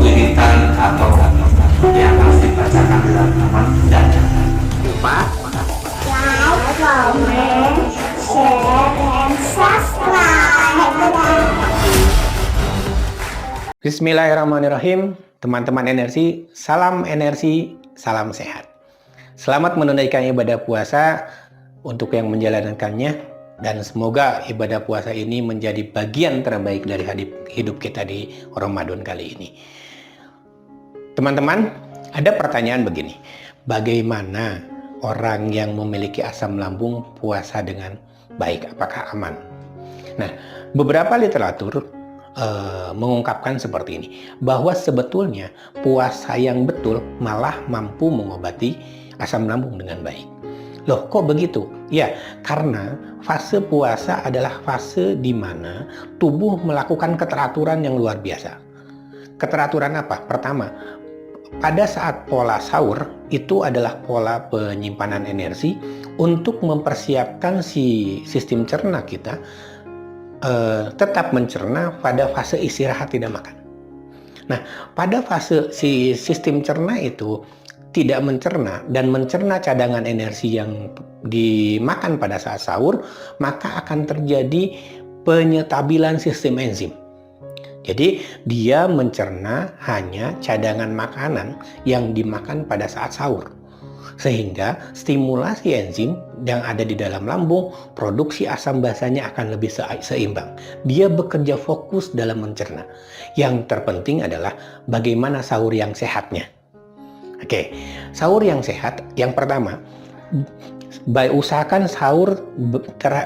Liritan atau yang harus dibacakan dalam taman dan lupa like, comment, share, and subscribe. Bismillahirrahmanirrahim. Teman-teman energi, salam sehat. Selamat menunaikan ibadah puasa untuk yang menjalankannya, dan semoga ibadah puasa ini menjadi bagian terbaik dari hidup kita di Ramadan kali ini. Teman-teman, ada pertanyaan begini. Bagaimana orang yang memiliki asam lambung puasa dengan baik? Apakah aman? Nah, beberapa literatur mengungkapkan seperti ini, bahwa sebetulnya puasa yang betul malah mampu mengobati asam lambung dengan baik. Loh, kok begitu? Ya, karena fase puasa adalah fase di mana tubuh melakukan keteraturan yang luar biasa. Keteraturan apa? Pertama, pada saat pola sahur itu adalah pola penyimpanan energi untuk mempersiapkan si sistem cerna kita tetap mencerna pada fase istirahat tidak makan. Nah, pada fase si sistem cerna itu tidak mencerna dan mencerna cadangan energi yang dimakan pada saat sahur, maka akan terjadi penyetabilan sistem enzim. Jadi dia mencerna hanya cadangan makanan yang dimakan pada saat sahur. Sehingga stimulasi enzim yang ada di dalam lambung, produksi asam basanya akan lebih seimbang. Dia bekerja fokus dalam mencerna. Yang terpenting adalah bagaimana sahur yang sehatnya. Oke, sahur yang sehat, yang pertama, usahakan sahur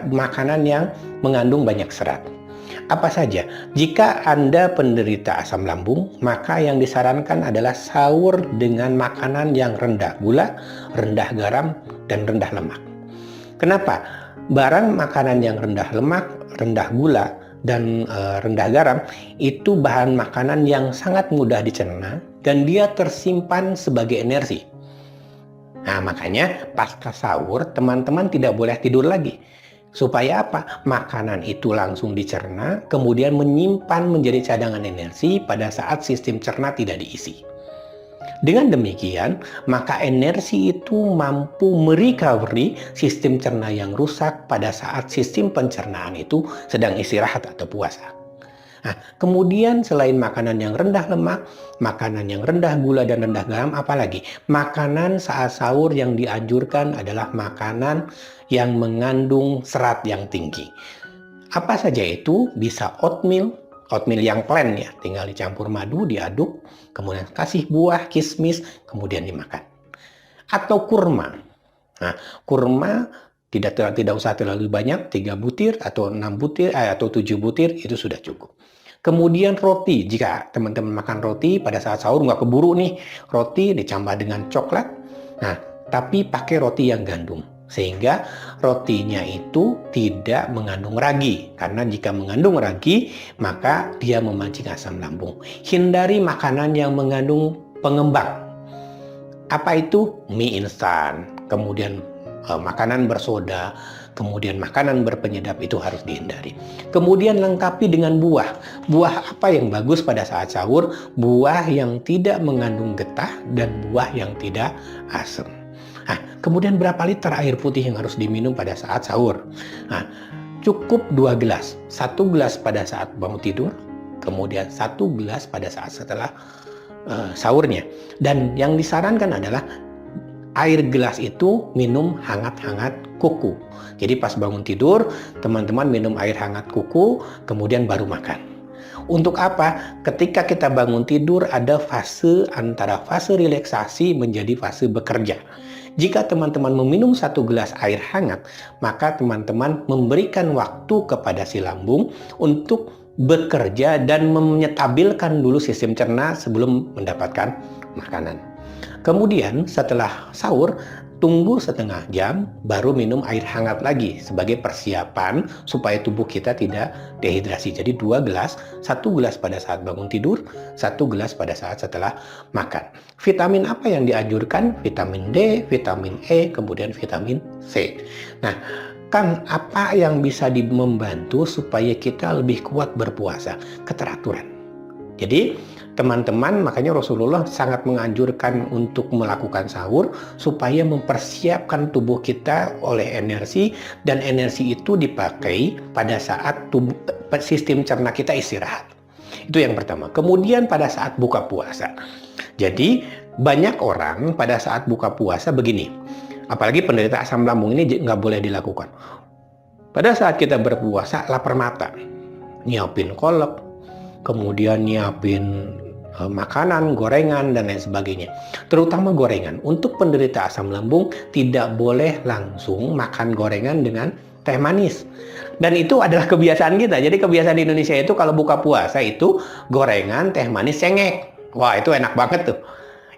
makanan yang mengandung banyak serat. Apa saja? Jika Anda penderita asam lambung, maka yang disarankan adalah sahur dengan makanan yang rendah gula, rendah garam, dan rendah lemak. Kenapa? Barang makanan yang rendah lemak, rendah gula, dan rendah garam itu bahan makanan yang sangat mudah dicerna dan dia tersimpan sebagai energi. Nah, makanya pasca sahur teman-teman tidak boleh tidur lagi. Supaya apa? Makanan itu langsung dicerna, kemudian menyimpan menjadi cadangan energi pada saat sistem cerna tidak diisi. Dengan demikian, maka energi itu mampu merecovery sistem cerna yang rusak pada saat sistem pencernaan itu sedang istirahat atau puasa. Nah, kemudian selain makanan yang rendah lemak, makanan yang rendah gula dan rendah garam, apalagi makanan saat sahur yang dianjurkan adalah makanan yang mengandung serat yang tinggi. Apa saja itu? Bisa oatmeal yang plain ya, tinggal dicampur madu, diaduk, kemudian kasih buah, kismis, kemudian dimakan. Atau kurma. Nah, kurma tidak usah terlalu banyak, 3 butir atau 6 butir atau 7 butir itu sudah cukup. Kemudian roti, jika teman-teman makan roti pada saat sahur nggak keburu nih, roti ditambah dengan coklat. Nah, tapi pakai roti yang gandum, sehingga rotinya itu tidak mengandung ragi, karena jika mengandung ragi maka dia memancing asam lambung. Hindari makanan yang mengandung pengembang. Apa itu? Mie instan, kemudian makanan bersoda, kemudian makanan berpenyedap, itu harus dihindari. Kemudian lengkapi dengan buah. Buah apa yang bagus pada saat sahur? Buah yang tidak mengandung getah dan buah yang tidak asam. Nah, kemudian berapa liter air putih yang harus diminum pada saat sahur? Nah, cukup 2 gelas. 1 gelas pada saat bangun tidur, kemudian 1 gelas pada saat setelah sahurnya. Dan yang disarankan adalah air gelas itu minum hangat-hangat kuku. Jadi pas bangun tidur, teman-teman minum air hangat kuku, kemudian baru makan. Untuk apa? Ketika kita bangun tidur ada fase antara fase relaksasi menjadi fase bekerja. Jika teman-teman meminum 1 gelas air hangat, maka teman-teman memberikan waktu kepada si lambung untuk bekerja dan menyetabilkan dulu sistem cerna sebelum mendapatkan makanan. Kemudian setelah sahur, tunggu setengah jam baru minum air hangat lagi sebagai persiapan supaya tubuh kita tidak dehidrasi. Jadi 2 gelas, 1 gelas pada saat bangun tidur, 1 gelas pada saat setelah makan. Vitamin apa yang dianjurkan? Vitamin D, vitamin E, kemudian vitamin C. Nah, Kang, apa yang bisa membantu supaya kita lebih kuat berpuasa? Keteraturan. Jadi, teman-teman, makanya Rasulullah sangat menganjurkan untuk melakukan sahur supaya mempersiapkan tubuh kita oleh energi, dan energi itu dipakai pada saat sistem cerna kita istirahat. Itu yang pertama. Kemudian pada saat buka puasa. Jadi banyak orang pada saat buka puasa begini, apalagi penderita asam lambung ini nggak boleh dilakukan. Pada saat kita berpuasa lapar mata, nyiapin kolak, kemudian nyiapin makanan, gorengan, dan lain sebagainya. Terutama gorengan. Untuk penderita asam lambung tidak boleh langsung makan gorengan dengan teh manis. Dan itu adalah kebiasaan kita. Jadi kebiasaan di Indonesia itu kalau buka puasa itu gorengan, teh manis, cengek. Wah, itu enak banget tuh.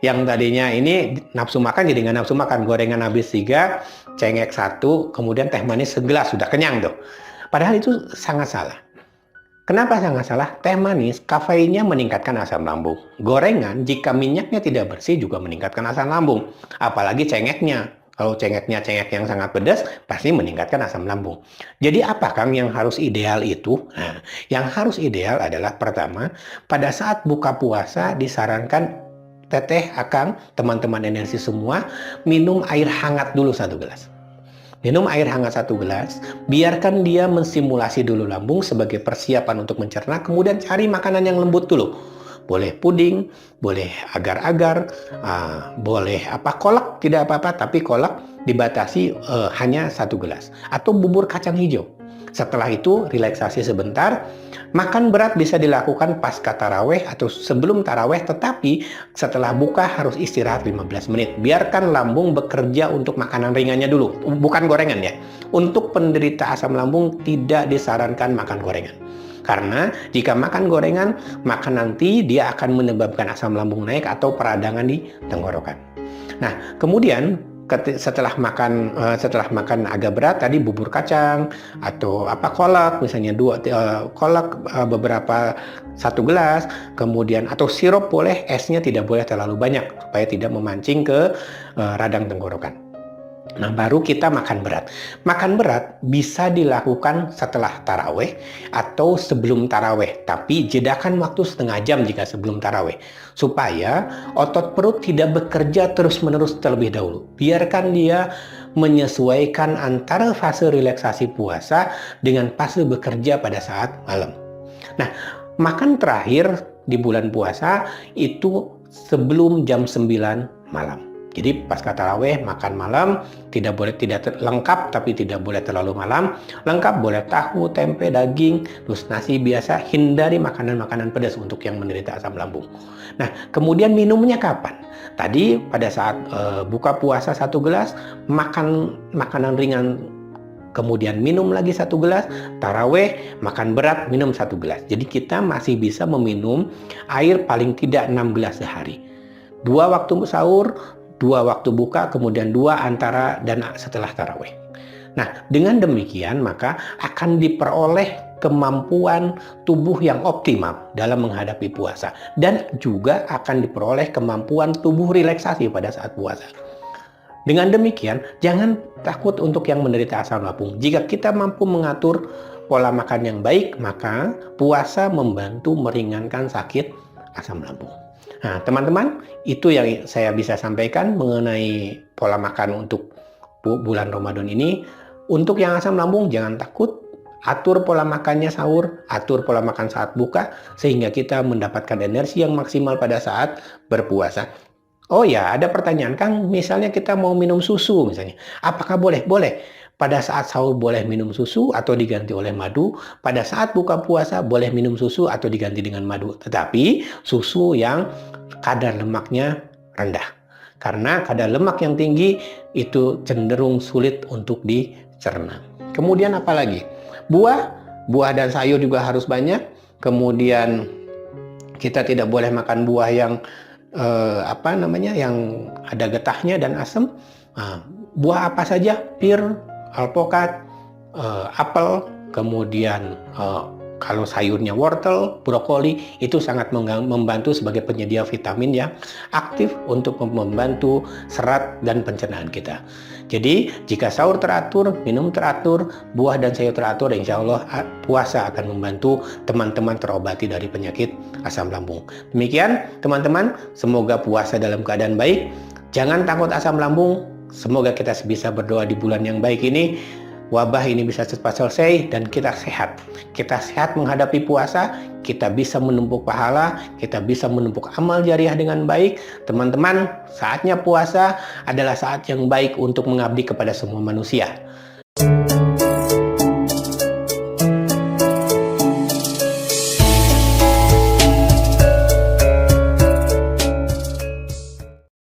Yang tadinya ini nafsu makan jadi nggak nafsu makan. Gorengan habis 3, cengek 1, kemudian teh manis segelas, sudah kenyang tuh. Padahal itu sangat salah. Kenapa sangat salah? Teh manis, kafeinnya meningkatkan asam lambung. Gorengan, jika minyaknya tidak bersih juga meningkatkan asam lambung. Apalagi cengeknya. Kalau cengeknya cengek yang sangat pedas, pasti meningkatkan asam lambung. Jadi apa Kang yang harus ideal itu? Nah, yang harus ideal adalah pertama, pada saat buka puasa disarankan teteh, akang, teman-teman energi semua, minum air hangat dulu 1 gelas. Minum air hangat 1 gelas, biarkan dia mensimulasi dulu lambung sebagai persiapan untuk mencerna, kemudian cari makanan yang lembut dulu. Boleh puding, boleh agar-agar, boleh kolak, tidak apa-apa, tapi kolak dibatasi hanya 1 gelas. Atau bubur kacang hijau. Setelah itu relaksasi sebentar. Makan berat bisa dilakukan pasca taraweh atau sebelum taraweh, tetapi setelah buka harus istirahat 15 menit. Biarkan lambung bekerja untuk makanan ringannya dulu, bukan gorengan ya. Untuk penderita asam lambung tidak disarankan makan gorengan. Karena jika makan gorengan, maka nanti dia akan menyebabkan asam lambung naik atau peradangan di tenggorokan. Nah, kemudian setelah makan agak berat tadi, bubur kacang atau kolak, misalnya kolak beberapa 1 gelas, kemudian atau sirup boleh, esnya tidak boleh terlalu banyak supaya tidak memancing ke radang tenggorokan. Nah, baru kita makan berat. Makan berat bisa dilakukan setelah taraweh atau sebelum taraweh, tapi jedakan waktu setengah jam jika sebelum taraweh, supaya otot perut tidak bekerja terus-menerus terlebih dahulu. Biarkan dia menyesuaikan antara fase relaksasi puasa dengan fase bekerja pada saat malam. Nah, makan terakhir di bulan puasa itu sebelum jam 9 malam. Jadi pasca taraweh makan malam tidak lengkap, tapi tidak boleh terlalu malam. Lengkap boleh tahu, tempe, daging, terus nasi biasa. Hindari makanan-makanan pedas untuk yang menderita asam lambung. Nah, kemudian minumnya kapan? Tadi pada saat buka puasa 1 gelas, makan makanan ringan, kemudian minum lagi 1 gelas, taraweh, makan berat, minum 1 gelas. Jadi kita masih bisa meminum air paling tidak 6 gelas sehari. 2 waktu sahur, 2 waktu buka, kemudian 2 antara dan setelah taraweh. Nah, dengan demikian maka akan diperoleh kemampuan tubuh yang optimal dalam menghadapi puasa, dan juga akan diperoleh kemampuan tubuh relaksasi pada saat puasa. Dengan demikian, jangan takut untuk yang menderita asam lambung. Jika kita mampu mengatur pola makan yang baik, maka puasa membantu meringankan sakit asam lambung. Nah, teman-teman, itu yang saya bisa sampaikan mengenai pola makan untuk bulan Ramadan ini. Untuk yang asam lambung, jangan takut. Atur pola makannya sahur, atur pola makan saat buka, sehingga kita mendapatkan energi yang maksimal pada saat berpuasa. Oh ya, ada pertanyaan, Kang, misalnya kita mau minum susu misalnya. Apakah boleh? Boleh. Pada saat sahur boleh minum susu atau diganti oleh madu. Pada saat buka puasa boleh minum susu atau diganti dengan madu. Tetapi susu yang kadar lemaknya rendah. Karena kadar lemak yang tinggi itu cenderung sulit untuk dicerna. Kemudian apa lagi? Buah dan sayur juga harus banyak. Kemudian kita tidak boleh makan buah yang yang ada getahnya dan asam. Buah apa saja, pir, alpukat, apel, kemudian kalau sayurnya wortel, brokoli, itu sangat membantu sebagai penyedia vitamin yang aktif untuk membantu serat dan pencernaan kita. Jadi, jika sahur teratur, minum teratur, buah dan sayur teratur, insya Allah puasa akan membantu teman-teman terobati dari penyakit asam lambung. Demikian, teman-teman, semoga puasa dalam keadaan baik. Jangan takut asam lambung. Semoga kita bisa berdoa di bulan yang baik ini, wabah ini bisa cepat selesai dan kita sehat. Kita sehat menghadapi puasa, kita bisa menumpuk pahala, kita bisa menumpuk amal jariah dengan baik. Teman-teman, saatnya puasa adalah saat yang baik untuk mengabdi kepada semua manusia.